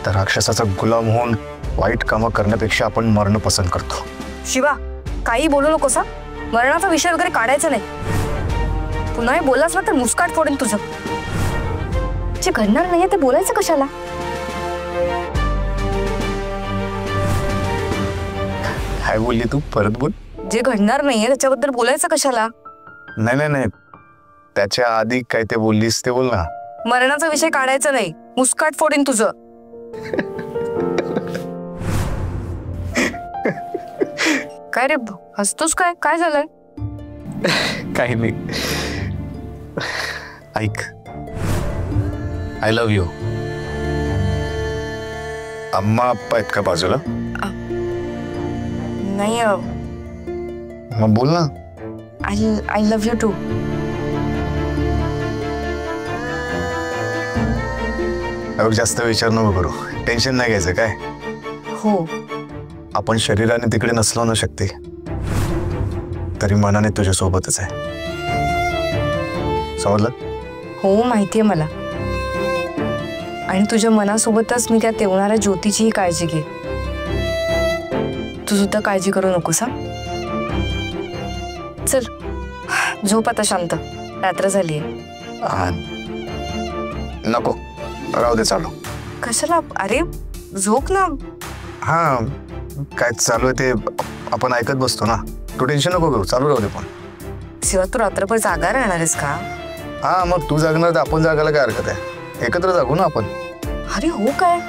त्या राक्षसाचा गुलाम होऊन वाईट कामं करण्यापेक्षा आपण मरण पसंत करतो. शिवा, काही बोलू नकोस हा. मरणाचा विषय वगैरे काढायचा नाही. पुन्हा हे बोलास ना तर मुस्काट फोडेन तुझं. जे घडणार नाहीये ते बोलायचं कशाला? काय बोलली तू? परत बोल. जे घडणार नाहीये त्याच्याबद्दल बोलायचं कशाला? नाही नाही नाही, त्याच्या आधी काय ते बोललीस ते बोल ना. मरणाचा विषय काढायचा नाही, मुस्काट फोडेन तुझं. काय रे हसतोस? काय काय झालंय? काही नाही. ऐक, आय लव्ह यू. अम्मा आप्पा आहेत का बाजूला? नाही. मग बोल ना. I love you too. जास्त विचार नको करू, टेन्शन नाही घ्यायचं. काय हो, आपण शरीराने तिकडे नसलो ना शक्ती, तरी मनाने तुझ्या सोबतच आहे. समजलं? हो माहितीये मला. आणि तुझ्या मनासोबतच मी त्या तेवणाऱ्या ज्योतीचीही काळजी घे. तू सुद्धा काळजी करू नकोस हा. चल झोप आता शांत, रात्र झालीये. नको, राहू दे चालू. कशाला? अरे झोप ना. हा, काय चालू आहे ते आपण ऐकत बसतो ना. तू टेन्शन नको घेऊ, चालू राहू दे. पण शिवा, तू रात्रभर जागा राहणार आहेस का? हा, मग तू जागणार तर आपण जागायला काय हरकत आहे? एकत्र जागू ना आपण. अरे हो काय?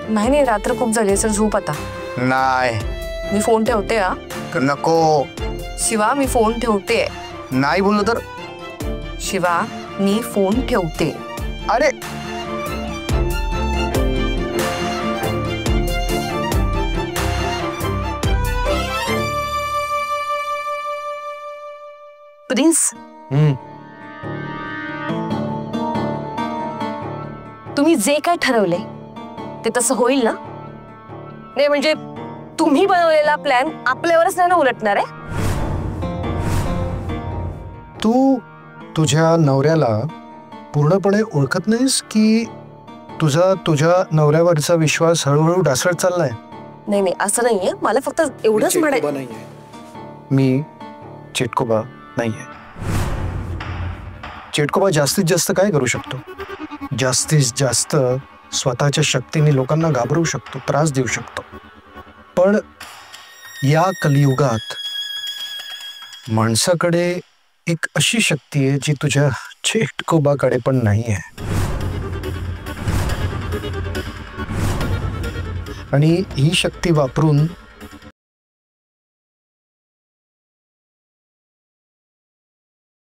नाही नाही, रात्र खूप झाली, सर झोप आता. नाही, मी फोन ठेवते. हा नको. शिवा, मी फोन ठेवते. नाही बोललो तर? शिवा, मी फोन ठेवते. अरे प्रिन्स, तुम्ही जे काय ठरवले ते तसं होईल ना? नाही म्हणजे तुम्ही बनवलेला प्लॅन आपल्यावरच नाही ना उलटणार आहे? तू तुझ्या नवऱ्याला पूर्णपणे ओळखत नाहीस की तुझ्या नवऱ्यावरचा विश्वास हळूहळू ढासळत चाललाय? नाही नाही, असं नाहीये. मला फक्त एवढंच म्हणायचं. मी चिटकोबा नाहीये. चिटकोबा जास्तीत जास्त काय करू शकतो? जास्तीत जास्त स्वतःच्या शक्तीने लोकांना घाबरवू शकतो, त्रास देऊ शकतो. पण या कलियुगात माणसाकडे एक अशी शक्ती आहे जी तुझ्या चिटकोबाकडे पण नाही आहे. आणि ही शक्ती वापरून